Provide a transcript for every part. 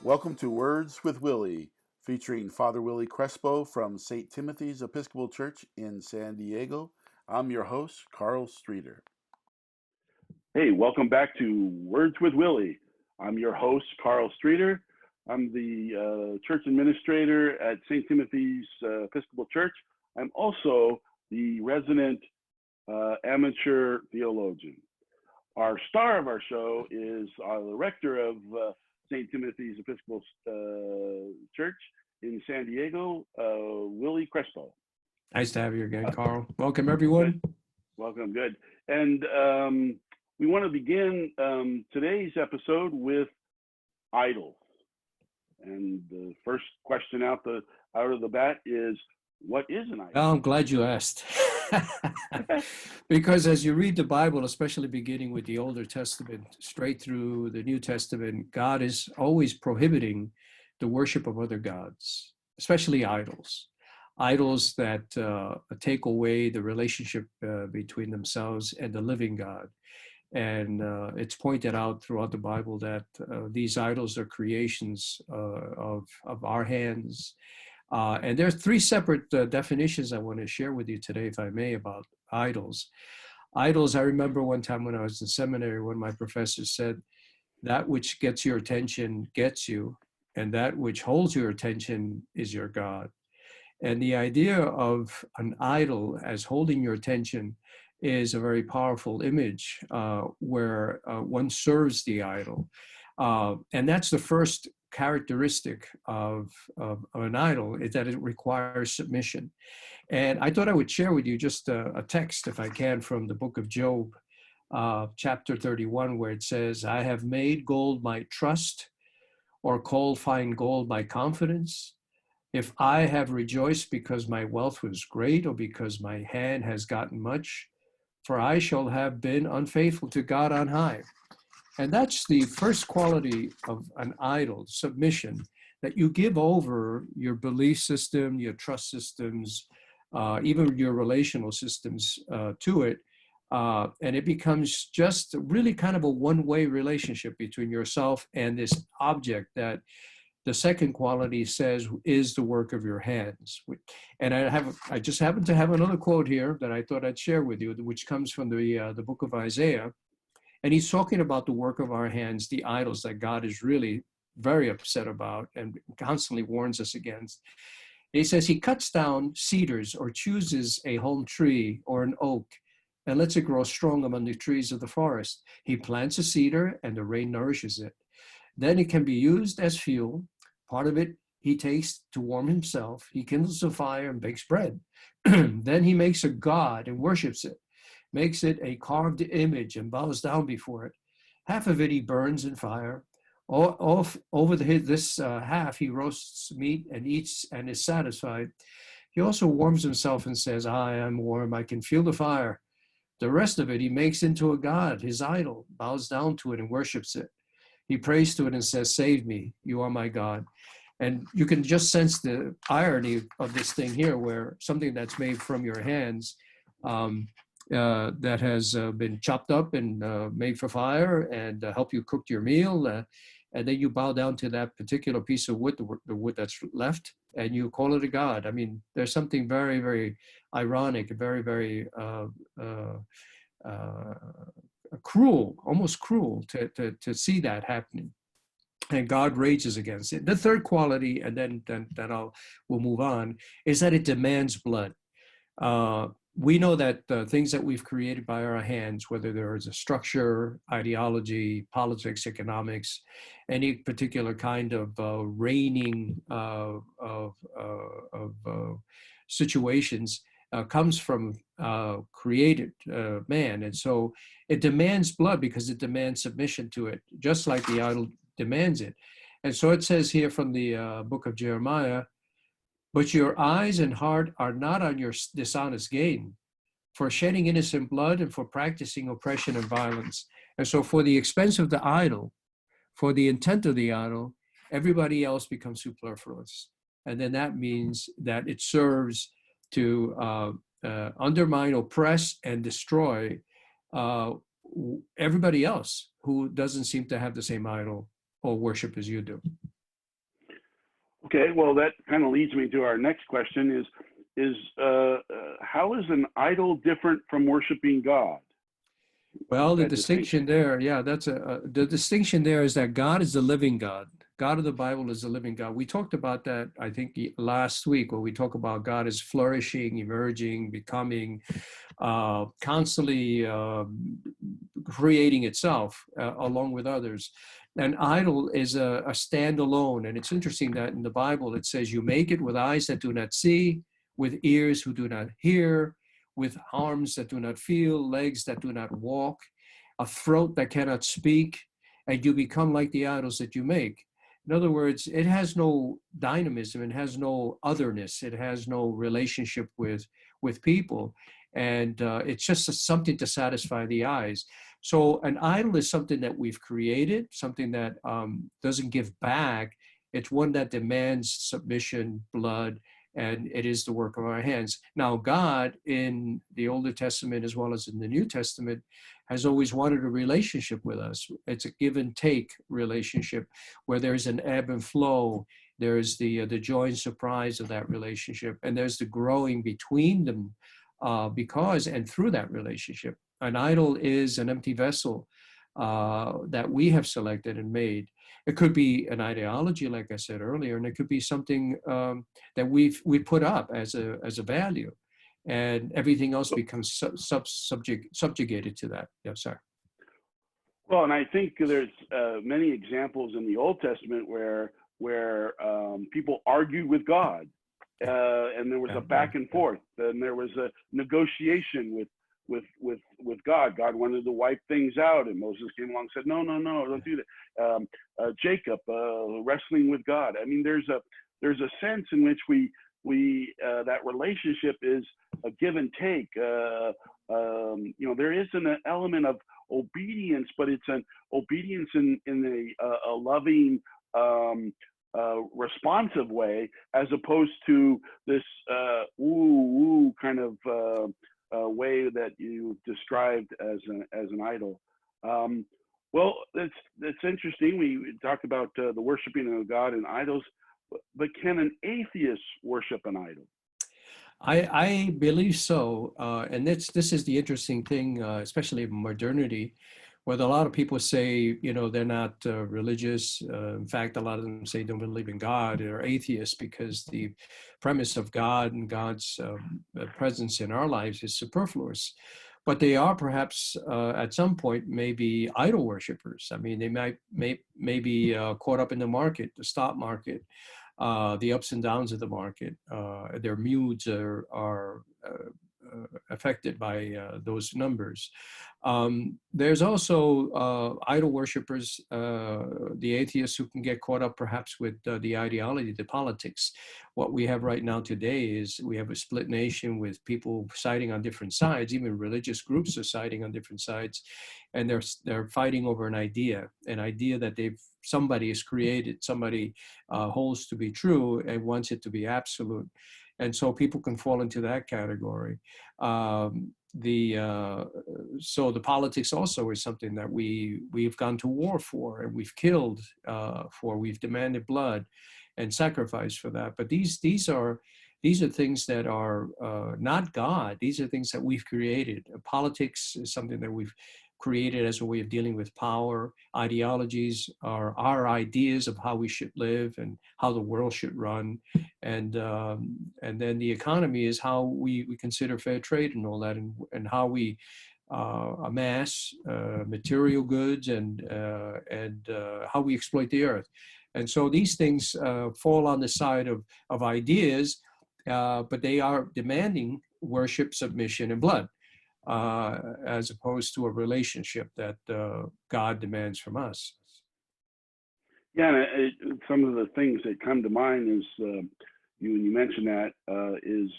Welcome to Words with Willy, featuring Father Willy Crespo from St. Timothy's Episcopal Church in San Diego. I'm your host, Carl Streeter. Hey, welcome back to Words with Willy. I'm your host, Carl Streeter. I'm the church administrator at St. Timothy's Episcopal Church. I'm also the resident amateur theologian. Our star of our show is the rector of St. Timothy's Episcopal Church in San Diego, Willy Crespo. Nice to have you again, Carl. Welcome, everyone. Good. Welcome, good. And we want to begin today's episode with idols. And the first question out of the bat is, what is an idol? Oh, I'm glad you asked. Because as you read the Bible, especially beginning with the Old Testament, straight through the New Testament, God is always prohibiting the worship of other gods, especially idols. Idols that take away the relationship between themselves and the living God. And it's pointed out throughout the Bible that these idols are creations of our hands. And there are three separate definitions I want to share with you today, if I may, about idols. Idols, I remember one time when I was in seminary, one of my professors said, that which gets your attention gets you, and that which holds your attention is your God. And the idea of an idol as holding your attention is a very powerful image where one serves the idol. And that's the first characteristic of an idol, is that it requires submission. And I thought I would share with you just a text, if I can, from the book of Job, chapter 31, where it says, I have made gold my trust, or called fine gold my confidence. If I have rejoiced because my wealth was great, or because my hand has gotten much, for I shall have been unfaithful to God on high. And that's the first quality of an idol, submission, that you give over your belief system, your trust systems, even your relational systems to it. And it becomes just really kind of a one-way relationship between yourself and this object that the second quality says is the work of your hands. And I just happen to have another quote here that I thought I'd share with you, which comes from the book of Isaiah. And he's talking about the work of our hands, the idols that God is really very upset about and constantly warns us against. He says he cuts down cedars or chooses a holm tree or an oak and lets it grow strong among the trees of the forest. He plants a cedar and the rain nourishes it. Then it can be used as fuel. Part of it he takes to warm himself. He kindles a fire and bakes bread. Then he makes a god and worships it, makes it a carved image and bows down before it. Half of it he burns in fire. Over this half he roasts meat and eats and is satisfied. He also warms himself and says, I am warm, I can feel the fire. The rest of it he makes into a god, his idol, bows down to it and worships it. He prays to it and says, save me, you are my God. And you can just sense the irony of this thing here, where something that's made from your hands, that has been chopped up and made for fire and help you cook your meal. And then you bow down to that particular piece of wood, the wood that's left, and you call it a god. I mean, there's something very, very ironic, very, very cruel, almost cruel to see that happening. And God rages against it. The third quality, and then we'll move on, is that it demands blood. We know that things that we've created by our hands, whether there is a structure, ideology, politics, economics, any particular kind of reigning of situations, comes from created man. And so it demands blood because it demands submission to it, just like the idol demands it. And so it says here from the book of Jeremiah, but your eyes and heart are not on your dishonest gain, for shedding innocent blood and for practicing oppression and violence. And so for the expense of the idol, for the intent of the idol, everybody else becomes superfluous. And then that means that it serves to undermine, oppress, and destroy everybody else who doesn't seem to have the same idol or worship as you do. Okay, well, that kind of leads me to our next question: is how is an idol different from worshiping God? Well, the That distinction there, yeah, the distinction there is that God is the living God. God of the Bible is the living God. We talked about that, I think, last week, where we talk about God is flourishing, emerging, becoming, constantly creating itself along with others. An idol is a standalone, and it's interesting that in the Bible it says, "You make it with eyes that do not see, with ears who do not hear, with arms that do not feel, legs that do not walk, a throat that cannot speak, and you become like the idols that you make." In other words, it has no dynamism, it has no otherness, it has no relationship with people, and it's just something to satisfy the eyes. So an idol is something that we've created, something that doesn't give back. It's one that demands submission, blood, and it is the work of our hands. Now, God in the Old Testament as well as in the New Testament has always wanted a relationship with us. It's a give and take relationship where there's an ebb and flow. There's the joy and surprise of that relationship, and there's the growing between them because and through that relationship. An idol is an empty vessel that we have selected and made. It could be an ideology, like I said earlier, and it could be something that we put up as a value, and everything else becomes subjugated to that. Yes, sir. Well, and I think there's many examples in the Old Testament where people argued with God, and there was a back and forth, and there was a negotiation with God. God wanted to wipe things out, and Moses came along and said, "No, no, no, don't do that." Jacob wrestling with God. I mean, there's a sense in which we that relationship is a give and take. There is an element of obedience, but it's an obedience in a loving, responsive way, as opposed to this kind of way that you described as an idol. Well, that's interesting. We talked about the worshiping of God and idols, but can an atheist worship an idol? I believe so, and this is the interesting thing, especially in modernity, where a lot of people say, they're not religious. In fact, a lot of them say they don't believe in God. They're atheists because the premise of God and God's presence in our lives is superfluous. But they are perhaps at some point maybe idol worshipers. I mean, they may be caught up in the market, the stock market, the ups and downs of the market. Their moods are affected by those numbers. There's also idol worshipers, the atheists, who can get caught up perhaps with the ideology, the politics. What we have right now today is we have a split nation with people siding on different sides. Even religious groups are siding on different sides, and they're fighting over an idea that somebody has created, somebody holds to be true and wants it to be absolute. And so people can fall into that category. So the politics also is something that we've gone to war for, and we've killed for, we've demanded blood and sacrifice for that. But these are things that are not God. These are things that we've created. Politics is something that we've created as a way of dealing with power. Ideologies are our ideas of how we should live and how the world should run. And then the economy is how we consider fair trade and all that, and how we amass material goods and how we exploit the earth. And so these things fall on the side of ideas, but they are demanding worship, submission, and blood. As opposed to a relationship that God demands from us. Yeah, and some of the things that come to mind is you mentioned that is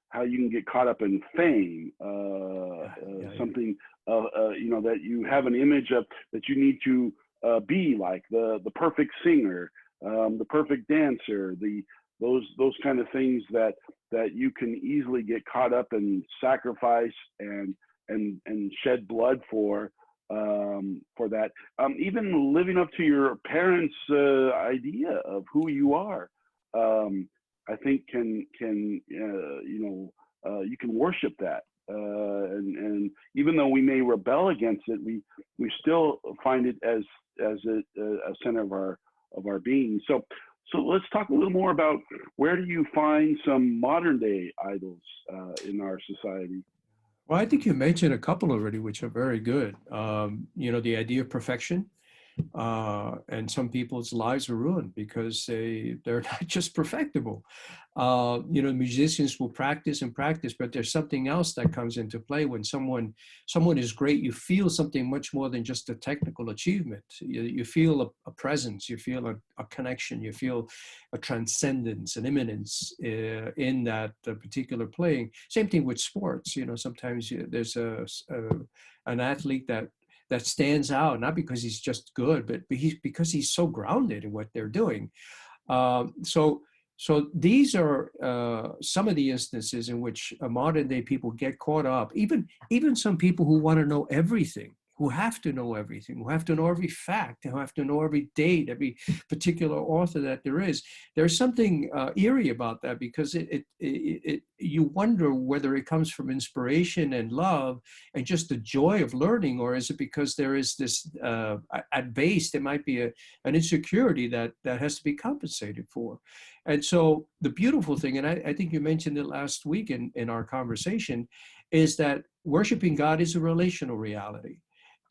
how you can get caught up in fame, something that you have an image of that you need to be like the perfect singer, the perfect dancer, those kind of things that you can easily get caught up and sacrifice and shed blood for, for that. Even living up to your parents' idea of who you are, I think can you can worship that. And even though we may rebel against it, we still find it as a center of our being. So let's talk a little more about where do you find some modern day idols in our society? Well, I think you mentioned a couple already, which are very good. The idea of perfection, and some people's lives are ruined because they're not just perfectible. Musicians will practice and practice, but there's something else that comes into play when someone is great. You feel something much more than just a technical achievement. You feel a presence, you feel a connection, you feel a transcendence, an immanence in that particular playing. Same thing with sports. Sometimes there's an athlete that stands out, not because he's just good, but because he's so grounded in what they're doing. So these are some of the instances in which modern day people get caught up. Even some people who want to know everything, who have to know everything, who have to know every fact, who have to know every date, every particular author that there is. There's something eerie about that, because you wonder whether it comes from inspiration and love and just the joy of learning, or is it because there is this, at base, there might be an insecurity that has to be compensated for. And so the beautiful thing, and I think you mentioned it last week in our conversation, is that worshiping God is a relational reality.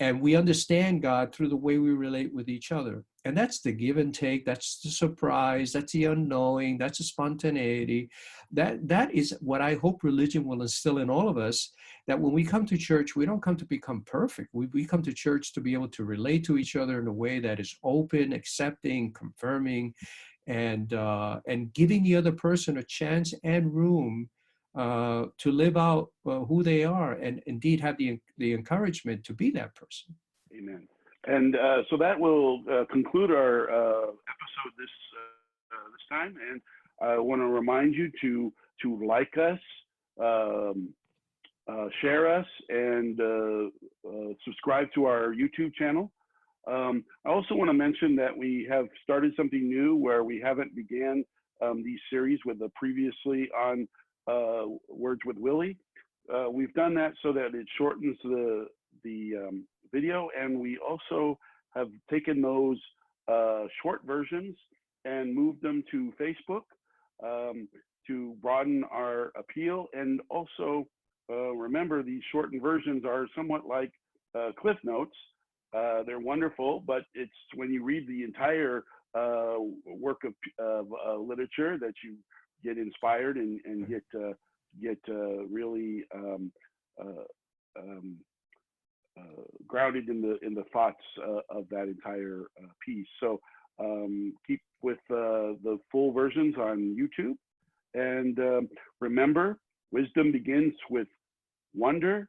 And we understand God through the way we relate with each other. And that's the give and take, that's the surprise, that's the unknowing, that's the spontaneity. That is what I hope religion will instill in all of us, that when we come to church, we don't come to become perfect. We come to church to be able to relate to each other in a way that is open, accepting, confirming, and giving the other person a chance and room to live out who they are, and indeed have the encouragement to be that person. Amen. And so that will conclude our episode this time. And I want to remind you to like us, share us, and subscribe to our YouTube channel. I also want to mention that we have started something new where we haven't began these series with the previously on Words with Willy. We've done that so that it shortens the video, and we also have taken those short versions and moved them to Facebook to broaden our appeal. And also remember, these shortened versions are somewhat like Cliff Notes. They're wonderful, but it's when you read the entire work of literature that you get inspired and get really grounded in the thoughts of that entire piece. So keep with the full versions on YouTube, and remember, wisdom begins with wonder,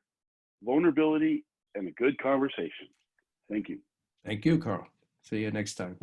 vulnerability, and a good conversation. Thank you. Thank you, Carl. See you next time.